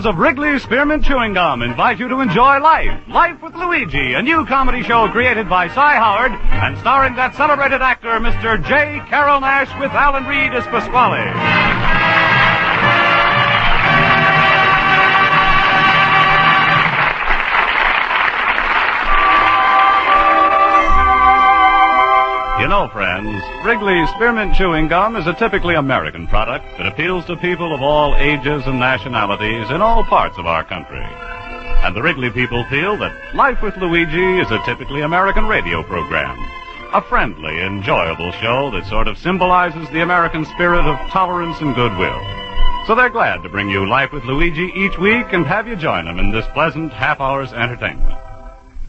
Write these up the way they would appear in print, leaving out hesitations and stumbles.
makers of Wrigley's Spearmint Chewing Gum invite you to enjoy Life. Life with Luigi, a new comedy show created by Cy Howard and starring that celebrated actor, Mr. J.Carrol Nash, with Alan Reed as Pasquale. You know, friends, Wrigley's Spearmint Chewing Gum is a typically American product that appeals to people of all ages and nationalities in all parts of our country. And the Wrigley people feel that Life with Luigi is a typically American radio program. A friendly, enjoyable show that sort of symbolizes the American spirit of tolerance and goodwill. So they're glad to bring you Life with Luigi each week and have you join them in this pleasant half-hour's entertainment.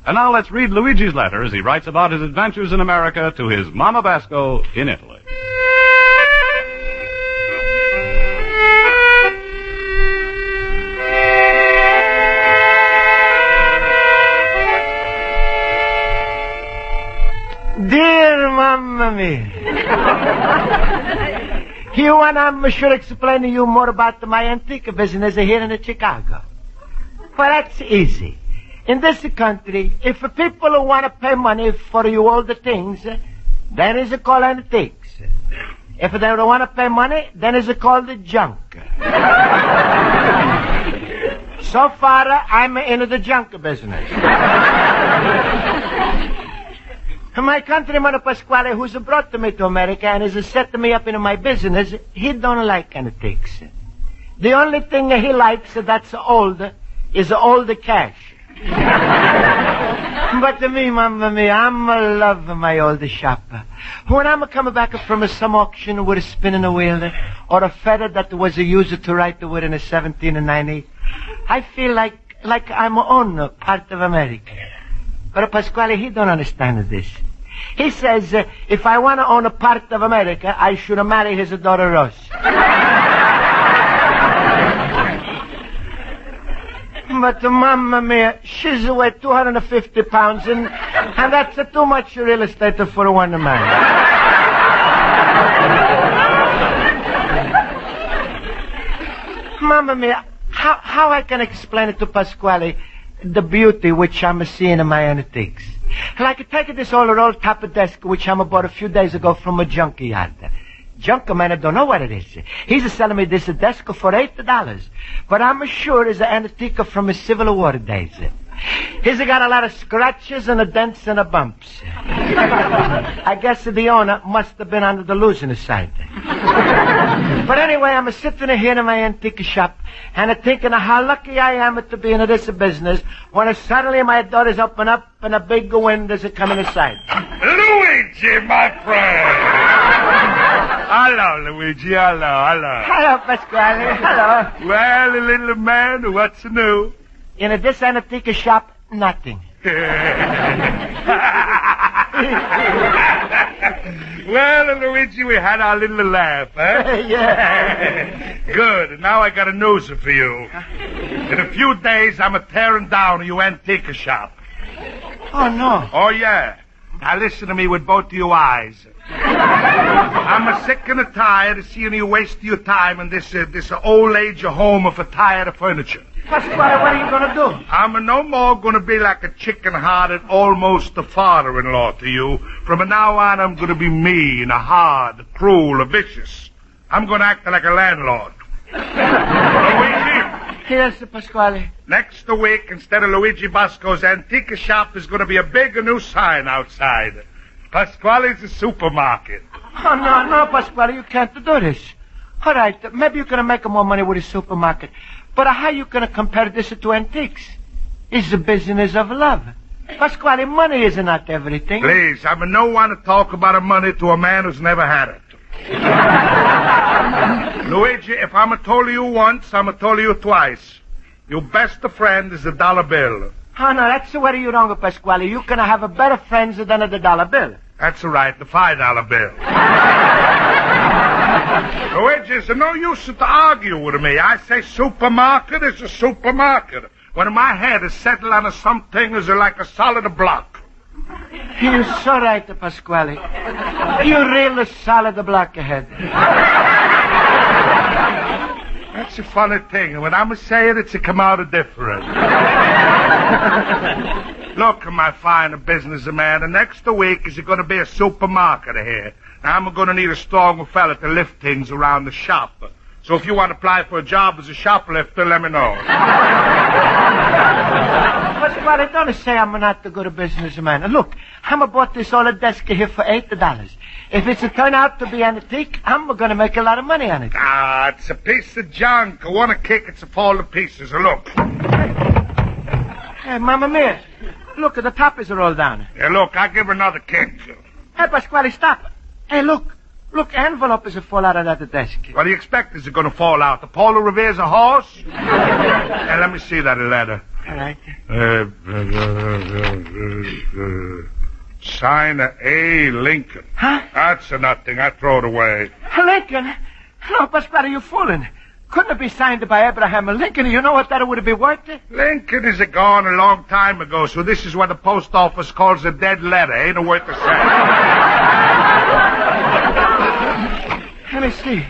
And now let's read Luigi's letter as he writes about his adventures in America to his Mama Basco in Italy. Dear Mamma mia. You want I should explain to you more about my antique business here in Chicago? Well, that's easy. In this country, if people want to pay money for you all the things, then it's called antiques. If they don't want to pay money, then it's called the junk. So far, I'm in the junk business. My countryman Pasquale, who's brought me to America and has set me up in my business, he don't like antiques. The only thing he likes that's old is old cash. But to me, Mamma mia, I'm a love my old shop. When I'm coming back from some auction with a spinning a wheel or a feather that was used to write the word in 1790, I feel like I'm on part of America. But Pasquale, he don't understand this. He says if I want to own a part of America, I should marry his daughter Rose. But Mamma mia, she's weigh 250 pounds, and that's too much real estate for one man. Mamma mia, how I can explain it to Pasquale the beauty which I'm seeing in my antiques? Like take this old top desk which I bought a few days ago from a junkyard. Junkerman, I don't know what it is. He's selling me this desk for $8. But I'm sure it's an antique from his Civil War days. He's got a lot of scratches and dents and bumps. I guess the owner must have been on the losing side. But anyway, I'm sitting here in my antique shop and thinking how lucky I am to be in this business when suddenly my doors open up and a big windows are coming inside. Luigi, my friend! Hello, Luigi. Hello. Hello, Pasquale. Hello. Well, little man, what's new? In this antique shop, nothing. Well, Luigi, we had our little laugh, huh? Yeah. Good. And now I got a news for you. In a few days, I'm tearing down your antique shop. Oh, no. Oh, yeah. Now listen to me with both of your eyes. I'm sick and tired of seeing you waste your time in this old age home of tired furniture. Pasquale, what are you going to do? I'm no more going to be like a chicken-hearted, almost a father-in-law to you. From now on, I'm going to be mean, hard, cruel, vicious. I'm going to act like a landlord. Luigi? Yes, Pasquale. Next week, instead of Luigi Basco's antique shop, is going to be a big new sign outside. Pasquale's supermarket. Oh, no, Pasquale, you can't do this. All right, maybe you're going to make more money with the supermarket. But how are you going to compare this to antiques? It's the business of love. Pasquale, money is not everything. Please, I no want to talk about money to a man who's never had it. Luigi, if I'm told you once, I'm told you twice. Your best friend is the dollar bill. Oh, no, that's where you're wrong, Pasquale. You can have a better friends than the dollar bill. That's right, the $5 bill. Luigi, it's no use to argue with me. I say supermarket is a supermarket. When my head is settled on something is like a solid block. You're so right, Pasquale. You're really solid block ahead. That's a funny thing. And when I'm say it, it's a come out of different. Look, my fine businessman, the next week is going to be a supermarket here. Now, I'm going to need a stronger fella to lift things around the shop. So if you want to apply for a job as a shoplifter, let me know. Pasquale, don't say I'm not the good businessman. Look, I'm bought this old desk here for $8. If it's a turn out to be antique, I'm going to make a lot of money on it. Ah, it's a piece of junk. I want to kick it to fall to pieces. Look. Hey, Mamma Mia. Look, the top is rolled down. Yeah, look, I'll give her another kick. Hey, Pasquale, stop. Hey, look. Look, envelope is a fall out of that desk. What do you expect is going to fall out? The Polo Revere's a horse? Hey, let me see that letter. All right. Sign A. Lincoln. Huh? That's a nothing. I throw it away. Lincoln? No, Pasquale, you're fooling. Couldn't it be signed by Abraham Lincoln? You know what that would be worth? Lincoln is gone a long time ago, so this is what the post office calls a dead letter. Ain't it worth a cent? Let me see.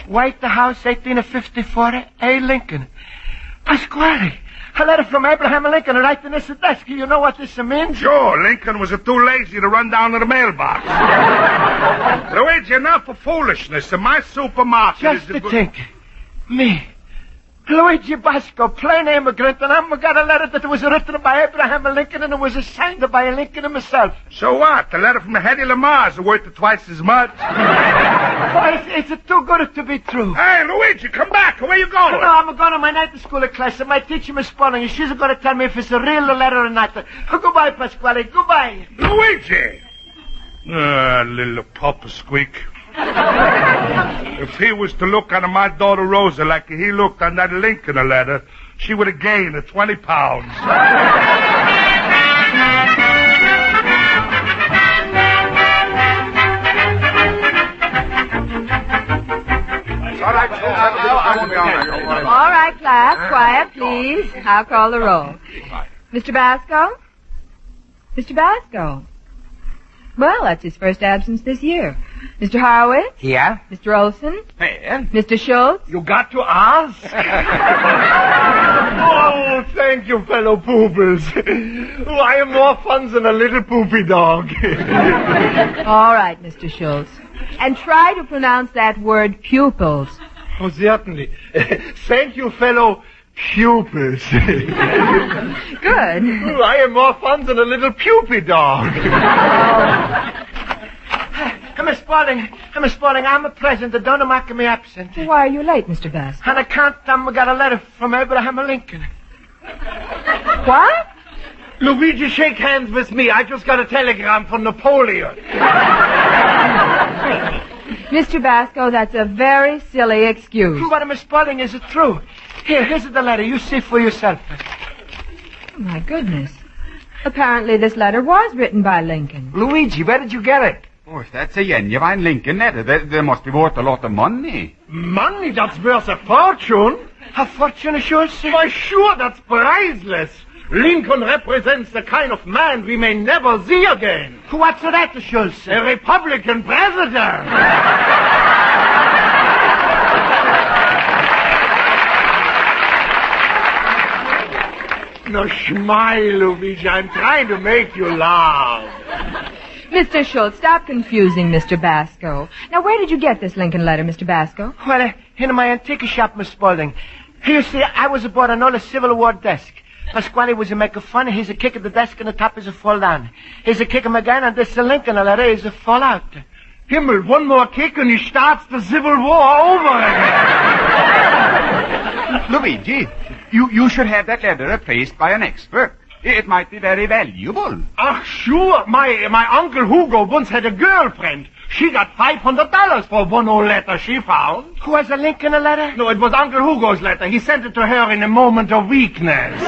White House, 1854, A. Lincoln. Pasquale, a letter from Abraham Lincoln right in this desk. You know what this means? Sure, Lincoln was too lazy to run down to the mailbox. Luigi, enough of foolishness. In my supermarket Just to think. Me, Luigi Basco, plain immigrant, and I've got a letter that was written by Abraham Lincoln, and it was signed by Lincoln himself. So what? The letter from Hedy Lamarr is worth twice as much. Oh, it's too good to be true. Hey, Luigi, come back. Where you going? No, I'm going to my night school class, and my teacher, Miss Spaulding, and she's going to tell me if it's a real letter or not. Goodbye, Pasquale. Goodbye. Luigi! Little papa squeak. If he was to look on my daughter Rosa like he looked on that Lincoln letter, she would have gained 20 pounds. All right, class, quiet, please. I'll call the roll. Mr. Basco? Mr. Basco? Well, that's his first absence this year. Mr. Horowitz? Yeah? Mr. Olson? Hey. Mr. Schultz? You got to ask? Oh, thank you, fellow pupils. Oh, I am more fun than a little poopy dog. All right, Mr. Schultz. And try to pronounce that word pupils. Oh, certainly. Thank you, fellow pupils. Good. Oh, I am more fun than a little pupy dog. Miss Spaulding, I'm a present. Don't make me absent. Why are you late, Mr. Basco? On account I got a letter from Abraham Lincoln. What? Luigi, shake hands with me. I just got a telegram from Napoleon. Mr. Basco, that's a very silly excuse. But, Miss Spaulding, is it true? Here's the letter. You see for yourself. Oh, my goodness. Apparently this letter was written by Lincoln. Luigi, where did you get it? Oh, if that's a genuine Lincoln letter, they must be worth a lot of money. Money? That's worth a fortune. A fortune, Schultz? Why, sure, that's priceless. Lincoln represents the kind of man we may never see again. What's that, Schultz? A Republican president. No, smile, Luigi. I'm trying to make you laugh. Mr. Schultz, stop confusing Mr. Basco. Now, where did you get this Lincoln letter, Mr. Basco? Well, in my antique shop, Miss Spaulding. You see, I was aboard an old Civil War desk. Pasquale was making fun. He's a kick at the desk and the top is a fall down. He's a kick him again and this Lincoln letter is a fall out. Himmel, one more kick and he starts the Civil War over again. Luigi, you should have that letter replaced by an expert. It might be very valuable. Ah, sure. My Uncle Hugo once had a girlfriend. She got $500 for one old letter she found. Who has a Lincoln letter? No, it was Uncle Hugo's letter. He sent it to her in a moment of weakness.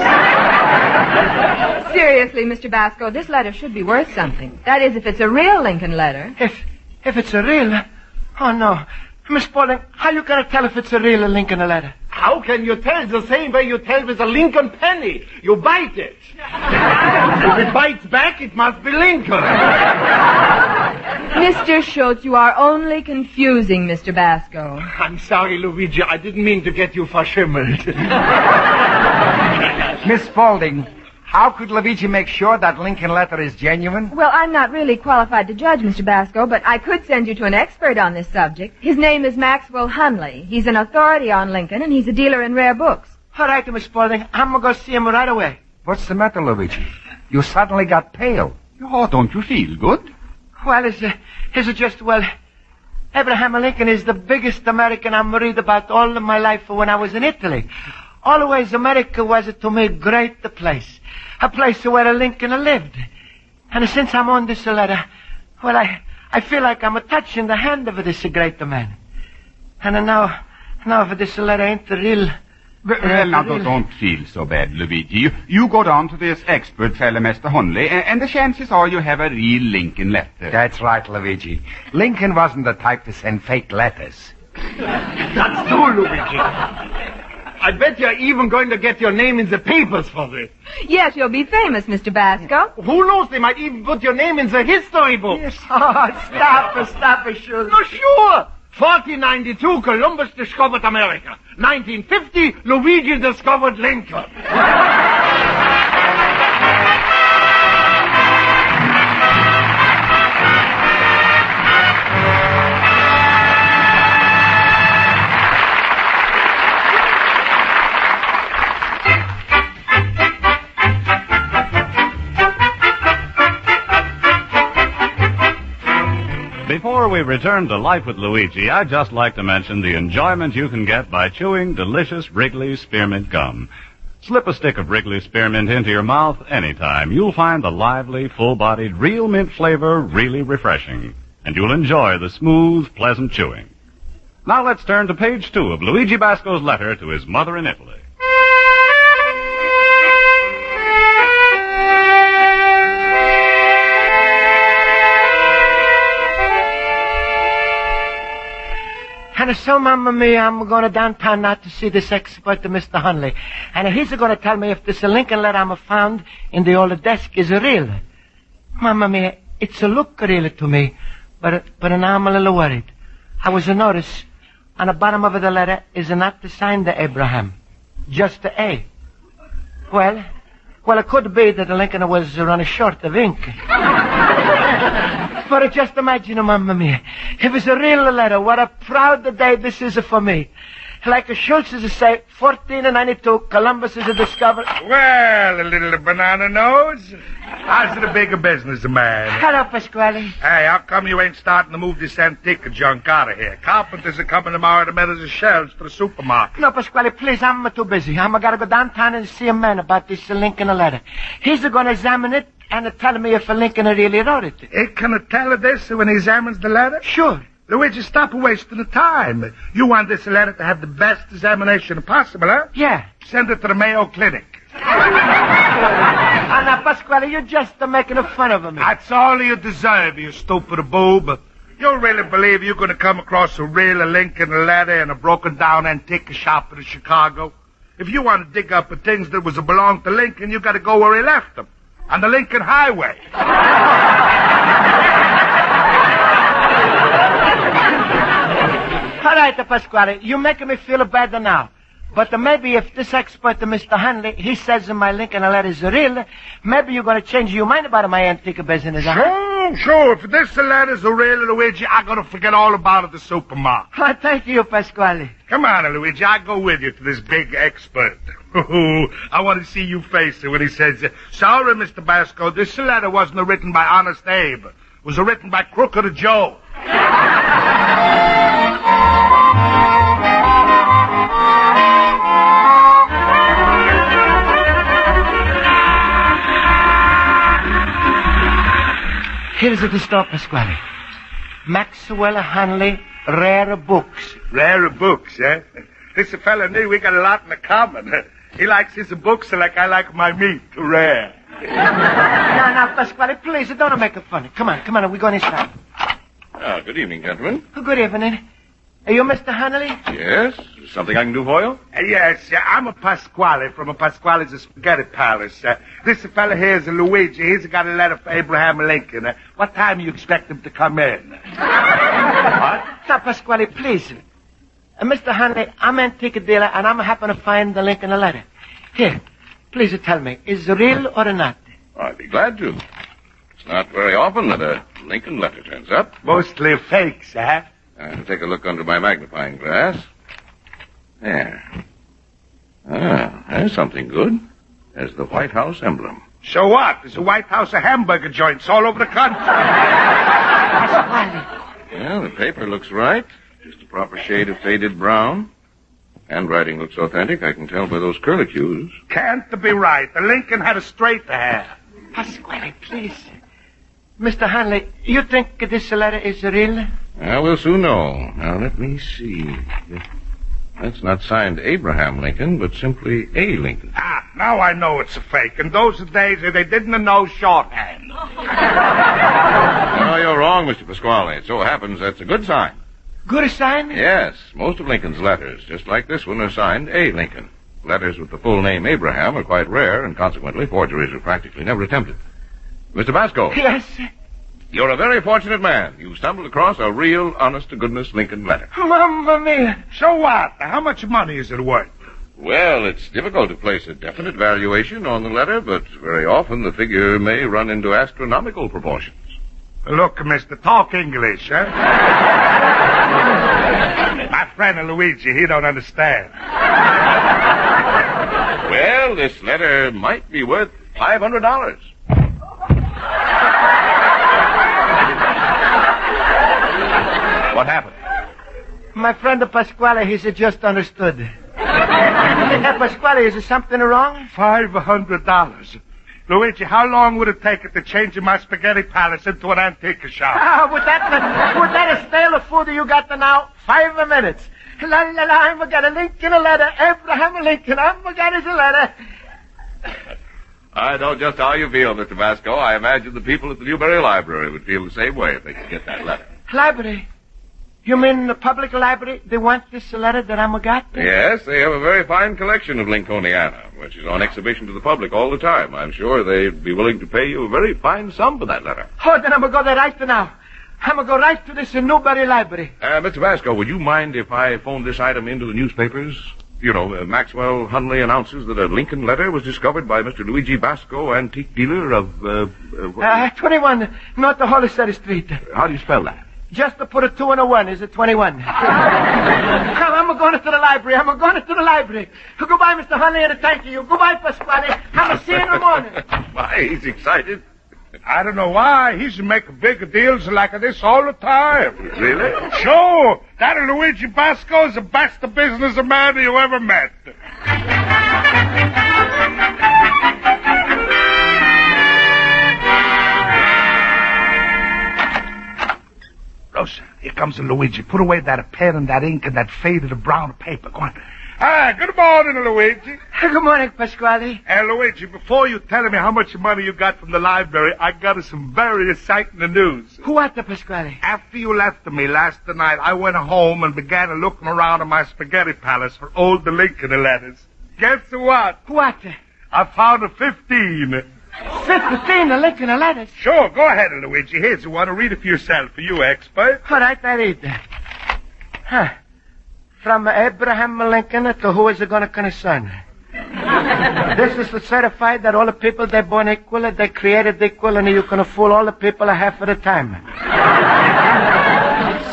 Seriously, Mr. Basco, this letter should be worth something. That is, if it's a real Lincoln letter. If it's a real... Oh, no. Miss Spaulding, how you gonna tell if it's a real Lincoln letter? How can you tell? The same way you tell with a Lincoln penny. You bite it. If it bites back, it must be Lincoln. Mr. Schultz, you are only confusing Mr. Basco. I'm sorry, Luigi. I didn't mean to get you verschimmelt. Miss Spaulding, how could Luigi make sure that Lincoln letter is genuine? Well, I'm not really qualified to judge, Mr. Basco, but I could send you to an expert on this subject. His name is Maxwell Hunley. He's an authority on Lincoln, and he's a dealer in rare books. All right, Miss Spaulding. I'm going to go see him right away. What's the matter, Luigi? You suddenly got pale. Oh, don't you feel good? Well, is it just, Abraham Lincoln is the biggest American I'm read about all of my life when I was in Italy. Always America was to me great place. A place where Lincoln lived. And since I'm on this letter, I feel like I'm touching the hand of this great man. And now if this letter ain't real... Now, don't feel so bad, Luigi. You go down to this expert fellow, Mr. Hunley, and the chances are you have a real Lincoln letter. That's right, Luigi. Lincoln wasn't the type to send fake letters. That's true, Luigi. I bet you're even going to get your name in the papers for this. Yes, you'll be famous, Mr. Basco. Who knows? They might even put your name in the history book. Yes. Oh, stop it, Schultz. No, sure. 1492, Columbus discovered America. 1950, Luigi discovered Lincoln. Before we return to Life with Luigi, I'd just like to mention the enjoyment you can get by chewing delicious Wrigley Spearmint Gum. Slip a stick of Wrigley Spearmint into your mouth anytime. You'll find the lively, full-bodied, real mint flavor really refreshing. And you'll enjoy the smooth, pleasant chewing. Now let's turn to page 2 of Luigi Basco's letter to his mother in Italy. And so, Mamma Mia, I'm going to downtown now to see this expert, Mr. Hunley. And he's going to tell me if this Lincoln letter I'm found in the old desk is real. Mamma Mia, it's a look real to me, but now I'm a little worried. I was notice on the bottom of the letter is not the sign to Abraham, just the A. Well, it could be that the Lincoln was running short of ink. But just imagine, Mamma Mia, if it's a real letter, what a proud day this is for me. Like Schultz is to say, 1492, Columbus is a discoverer. Well, a little banana nose. How's the bigger business, man? Hello, Pasquale. Hey, how come you ain't starting to move this antique junk out of here? Carpenters are coming tomorrow to measure the shelves for the supermarket. No, Pasquale, please, I'm too busy. I'm got to go downtown and see a man about this Lincoln letter. He's going to examine it and tell me if Lincoln really wrote it. He can tell this when he examines the letter? Sure. Luigi, stop wasting the time. You want this letter to have the best examination possible, huh? Yeah. Send it to the Mayo Clinic. Now, Pasquale, you're just making fun of me. That's all you deserve, you stupid boob. You really believe you're going to come across a real Lincoln letter in a broken-down antique shop in Chicago? If you want to dig up the things that was belong to Lincoln, you got to go where he left them, on the Lincoln Highway. All right, Pasquale, you're making me feel better now. But maybe if this expert, Mr. Hunley, he says my Lincoln letter is real, maybe you're going to change your mind about my antique business, huh? Sure. If this letter's real, Luigi, I'm going to forget all about it at the supermarket. Oh, thank you, Pasquale. Come on, Luigi, I'll go with you to this big expert. I want to see you face it when he says, sorry, Mr. Basco, this letter wasn't written by Honest Abe. It was written by Crooked Joe. Here's the stop, Pasquale. Maxwell Hunley, Rare Books. Rare books, eh? This fella and me, we got a lot in common. He likes his books like I like my meat, rare. Now, Pasquale, please, don't make it funny. Come on, we're going inside. Good evening, gentlemen. Good evening. Are you Mr. Hanley? Yes? Something I can do for you? Yes, I'm a Pasquale from a Pasquale's Spaghetti Palace. This fella here is a Luigi. He's got a letter for Abraham Lincoln. What time you expect him to come in? What? Now, Pasquale, please. Mr. Hanley, I'm an antique dealer, and I'm happen to find the Lincoln letter. Here, please tell me, is it real or not? I'd be glad to. It's not very often that a Lincoln letter turns up. Mostly fakes, huh? I'll take a look under my magnifying glass. There. Ah, there's something good. There's the White House emblem. So what? There's a White House of hamburger joints all over the country. Well, the paper looks right. Just a proper shade of faded brown. Handwriting looks authentic. I can tell by those curlicues. Can't be right. The Lincoln had a straight hair. Pasquale, please. Mr. Hanley, you think this letter is real? Well, we'll soon know. Now, let me see. That's not signed Abraham Lincoln, but simply A. Lincoln. Ah, now I know it's a fake. In those days, they didn't know shorthand. No, you're wrong, Mr. Pasquale. It so happens that's a good sign. Good sign? Yes, most of Lincoln's letters, just like this one, are signed A. Lincoln. Letters with the full name Abraham are quite rare, and consequently, forgeries are practically never attempted. Mr. Basco. Yes. You're a very fortunate man. You stumbled across a real, honest-to-goodness Lincoln letter. Mamma mia. So what? How much money is it worth? Well, it's difficult to place a definite valuation on the letter, but very often the figure may run into astronomical proportions. Look, mister, talk English, huh? My friend Luigi, he don't understand. Well, this letter might be worth $500. What happened? My friend Pasquale, he's just understood. Pasquale, is there something wrong? $500. Luigi, how long would it take it to change my spaghetti palace into an antique shop? With that stale food you got now, 5 minutes. La la la, I'm gonna Lincoln a letter. Abraham Lincoln, I'm gonna his letter. I know just how you feel, Mr. Vasco. I imagine the people at the Newberry Library would feel the same way if they could get that letter. Library? You mean the public library? They want this letter that I'm got? Yes, they have a very fine collection of Lincolniana, which is on exhibition to the public all the time. I'm sure they'd be willing to pay you a very fine sum for that letter. Oh, then I'm gonna go there right now. I'm gonna go right to this Newberry Library. Mr. Vasco, would you mind if I phoned this item into the newspapers? You know, Maxwell Hunley announces that a Lincoln letter was discovered by Mr. Luigi Basco, antique dealer of, 21 North Hollister Street. How do you spell that? Just to put a 2 and a 1 is a 21. I'm going to the library. I'm going to the library. Goodbye, Mr. Hunley, and thank you. Goodbye, Pasquale. I'm going to see you in the morning. Why, he's excited. I don't know why. He should make big deals like this all the time. Really? Sure. That Luigi Basco is the best businessman you ever met. Rosa, here comes Luigi. Put away that pen and that ink and that faded brown paper. Go on. Ah, good morning, Luigi. Good morning, Pasquale. Luigi, before you tell me how much money you got from the library, I got some very exciting news. What, Pasquale? After you left me last night, I went home and began looking around in my spaghetti palace for old Lincoln letters. Guess what? What? I found 15. 15 Lincoln letters? Sure, go ahead, Luigi. Here's one. Read it for yourself, for you expert. All right, I read that. Huh. From Abraham Lincoln to who is it going to concern? This is to certify that all the people, they're born equal, they're created equal, and you can fool all the people half of the time.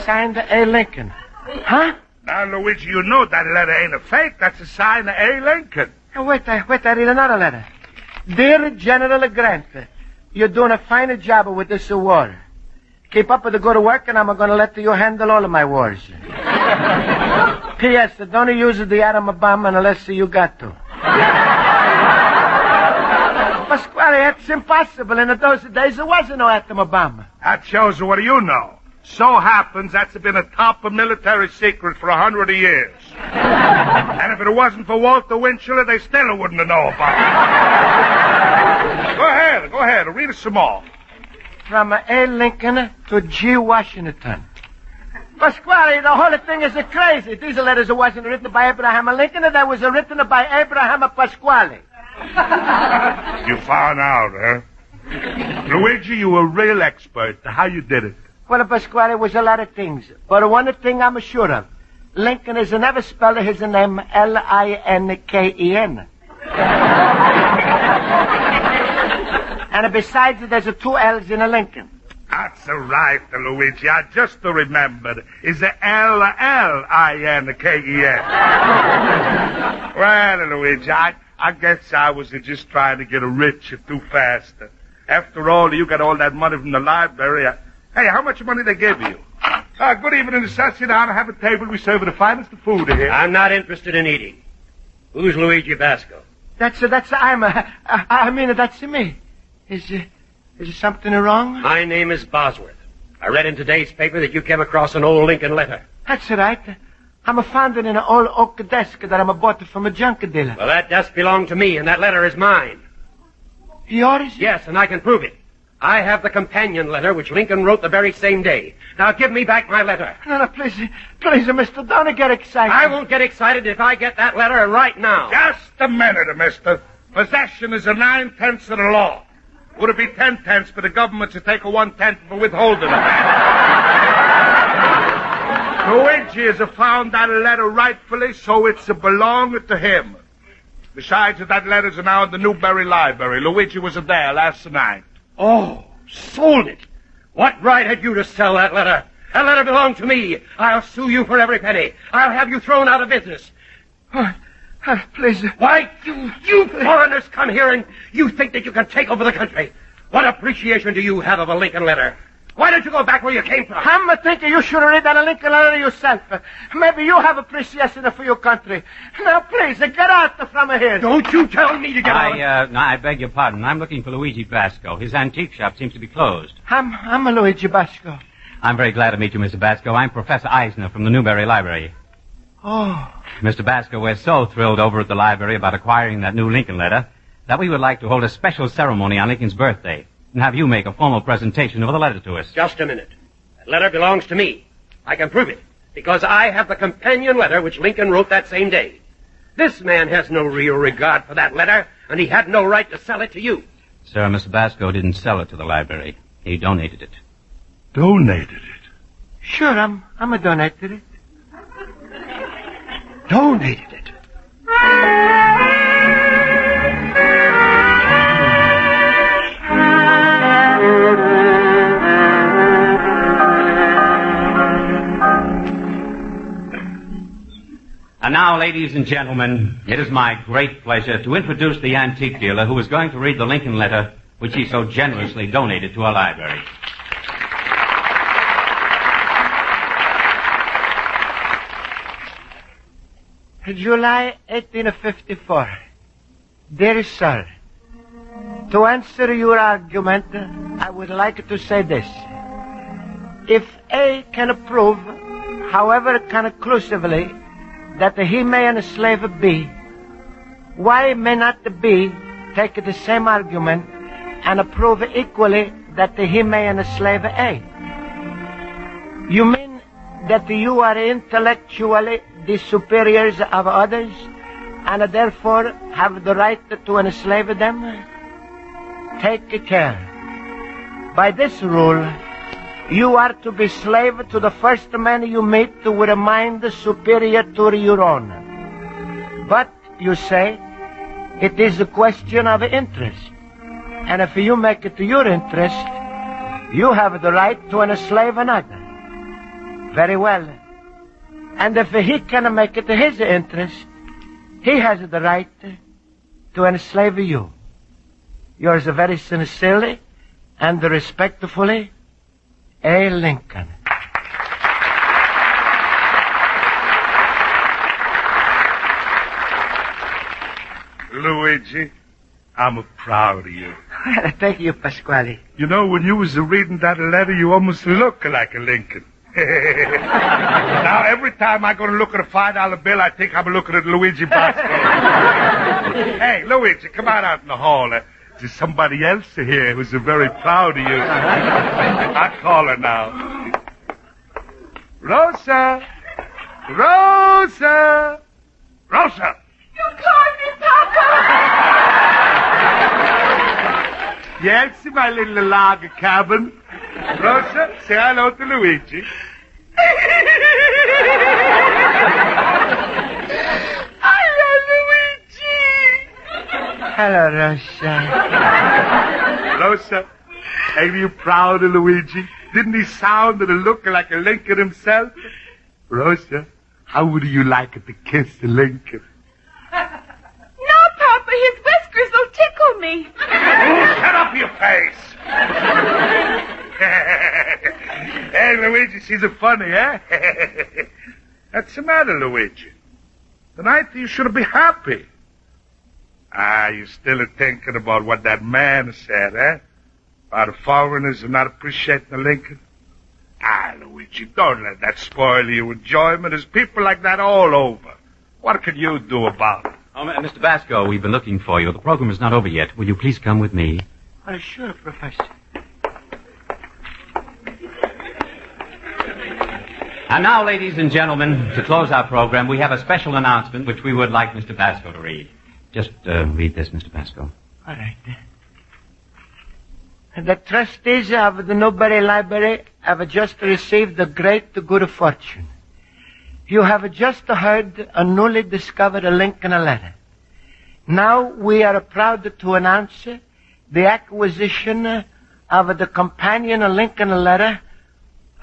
Signed A. Lincoln. Huh? Now, Luigi, you know that letter ain't a fake. That's a sign of A. Lincoln. Wait, I read another letter. Dear General Grant, you're doing a fine job with this war. Keep up with the good work, and I'm going to let you handle all of my wars. P.S. Don't use the atom bomb unless you got to. Pasquale, that's impossible. In those days, there wasn't no atom bomb. That shows you what you know. So happens that's been a top military secret for 100 years. And if it wasn't for Walter Winchell, they still wouldn't have known about it. Go ahead. Read it some more. From A. Lincoln to G. Washington. Pasquale, the whole thing is crazy. These letters wasn't written by Abraham Lincoln, they was written by Abraham Pasquale. You found out, huh? Luigi, you were a real expert. How you did it? Well, Pasquale was a lot of things, but one thing I'm sure of. Lincoln is never spelled his name Linken. And besides, there's 2 L's in a Lincoln. That's right, Luigi. I just remembered. Is the Linken. Well, Luigi, I guess I was just trying to get rich too fast. After all, you got all that money from the library. Hey, how much money they give you? Good evening, sir. Sit down and have a table. We serve the finest of food here. I'm not interested in eating. Who's Luigi Basco? That's me. Is something wrong? My name is Bosworth. I read in today's paper that you came across an old Lincoln letter. That's right. I'm found it in an old oak desk that I'm bought from a junk dealer. Well, that desk belonged to me, and that letter is mine. Yours? Yes, and I can prove it. I have the companion letter which Lincoln wrote the very same day. Now give me back my letter. No, please, mister, don't get excited. I won't get excited if I get that letter right now. Just a minute, mister. Possession is 9/10 of the law. Would it be 10/10 for the government to take 1/10 for withholding it? Luigi has found that letter rightfully, so it's belonged to him. Besides, that letter's now in the Newberry Library. Luigi was there last night. Oh, sold it. What right had you to sell that letter? That letter belonged to me. I'll sue you for every penny. I'll have you thrown out of business. Please. Why, you foreigners come here and you think that you can take over the country. What appreciation do you have of a Lincoln letter? Why don't you go back where you came from? I'm thinking you should read that Lincoln letter yourself. Maybe you have appreciation for your country. Now, please, get out from here. Don't you tell me to get out. I beg your pardon. I'm looking for Luigi Basco. His antique shop seems to be closed. I'm Luigi Basco. I'm very glad to meet you, Mr. Basco. I'm Professor Eisner from the Newberry Library. Oh. Mr. Basco, we're so thrilled over at the library about acquiring that new Lincoln letter that we would like to hold a special ceremony on Lincoln's birthday and have you make a formal presentation of the letter to us. Just a minute. That letter belongs to me. I can prove it, because I have the companion letter which Lincoln wrote that same day. This man has no real regard for that letter, and he had no right to sell it to you. Sir, Mr. Basco didn't sell it to the library. He donated it. Donated it? Sure, I'm a donated it. Donated it? And now, ladies and gentlemen, it is my great pleasure to introduce the antique dealer who is going to read the Lincoln letter which he so generously donated to our library. July 1854. Dear sir, to answer your argument, I would like to say this. If A can prove, however conclusively, that he may enslave B, why may not B take the same argument and prove equally that he may enslave A? You mean that you are intellectually the superiors of others and therefore have the right to enslave them? Take care. By this rule, you are to be slave to the first man you meet with a mind superior to your own. But, you say, it is a question of interest. And if you make it your interest, you have the right to enslave another. Very well. And if he can make it his interest, he has the right to enslave you. Yours very sincerely and respectfully, A. Lincoln. Luigi, I'm proud of you. Thank you, Pasquale. You know, when you was reading that letter, you almost look like a Lincoln. Now, every time I go to look at a $5 bill, I think I'm looking at Luigi Basco. Hey, Luigi, come on out in the hall. There's somebody else here who's very proud of you. I'll call her now. Rosa! Rosa! Rosa! You called me, Papa! Yes, my little log cabin. Rosa, say hello to Luigi. Hello, Luigi! Hello, Rosa. Rosa, are you proud of Luigi? Didn't he sound and look like a Lincoln himself? Rosa, how would you like it to kiss a Lincoln? No, Papa, his whiskers will tickle me. Oh, shut up your face! Hey, Luigi, she's a funny, eh? What's the matter, Luigi? Tonight you should be happy. You're still thinking about what that man said, eh? About foreigners not appreciating the Lincoln? Luigi, don't let that spoil your enjoyment. There's people like that all over. What can you do about it? Oh, Mr. Basco, we've been looking for you. The program is not over yet. Will you please come with me? Oh, sure, Professor. And now, ladies and gentlemen, to close our program, we have a special announcement which we would like Mr. Basco to read. Just read this, Mr. Basco. All right. The trustees of the Newberry Library have just received a great good fortune. You have just heard a newly discovered Lincoln letter. Now we are proud to announce the acquisition of the companion Lincoln letter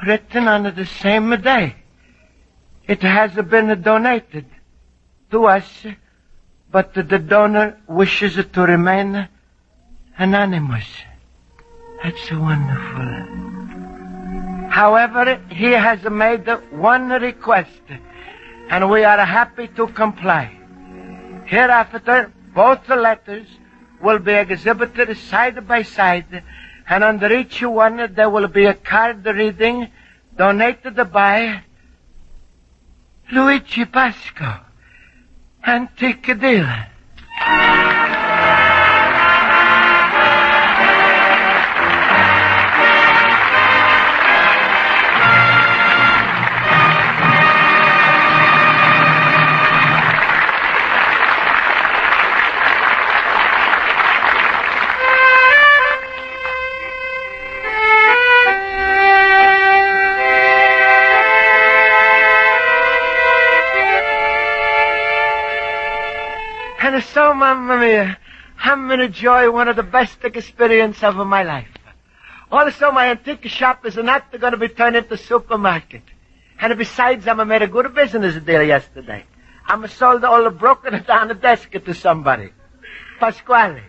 written on the same day. It has been donated to us, but the donor wishes to remain anonymous. That's wonderful. However, he has made one request, and we are happy to comply. Hereafter, both the letters will be exhibited side by side, and under each one there will be a card reading, donated by Luigi Pasco, antique dealer. And so, Mamma Mia, I'm going to enjoy one of the best experiences of my life. Also, my antique shop is not going to be turned into a supermarket. And besides, I made a good business deal yesterday. I sold all the broken down the desk to somebody. Pasquale.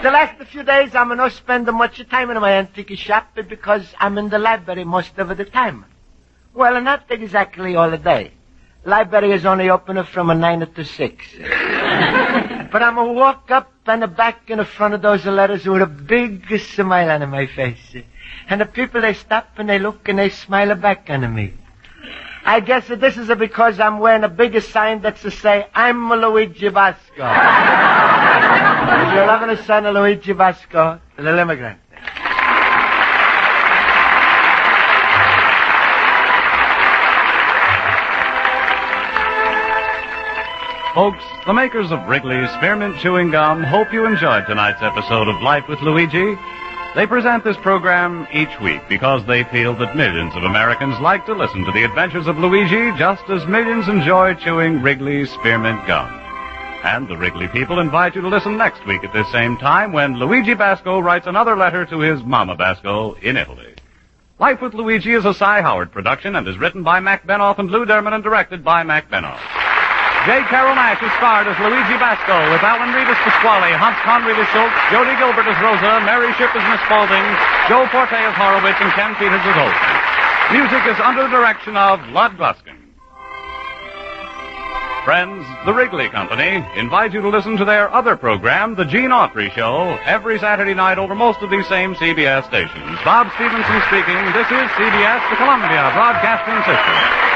The last few days, I'm not spending much time in my antique shop because I'm in the library most of the time. Well, not exactly all the day. Library is only open from 9 to 6. But I'm going to walk up and back in front of those letters with a big smile on my face. And the people, they stop and they look and they smile back on me. I guess this is because I'm wearing a big sign that says, I'm Luigi Vasco. Your loving son, Luigi Vasco, the little immigrant. Folks, the makers of Wrigley's Spearmint Chewing Gum hope you enjoyed tonight's episode of Life with Luigi. They present this program each week because they feel that millions of Americans like to listen to the adventures of Luigi just as millions enjoy chewing Wrigley's Spearmint Gum. And the Wrigley people invite you to listen next week at this same time when Luigi Basco writes another letter to his Mama Basco in Italy. Life with Luigi is a Cy Howard production and is written by Mac Benoff and Lou Derman and directed by Mac Benoff. J.Carrol Nash is starred as Luigi Basco with Alan Reed as Pasquale, Hans Conried as Schultz, Jody Gilbert as Rosa, Mary Shipp as Miss Spaulding, Joe Forte as Horowitz, and Ken Peters as Holt. Music is under the direction of Lud Gluskin. Friends, the Wrigley Company invite you to listen to their other program, The Gene Autry Show, every Saturday night over most of these same CBS stations. Bob Stevenson speaking. This is CBS, the Columbia Broadcasting System.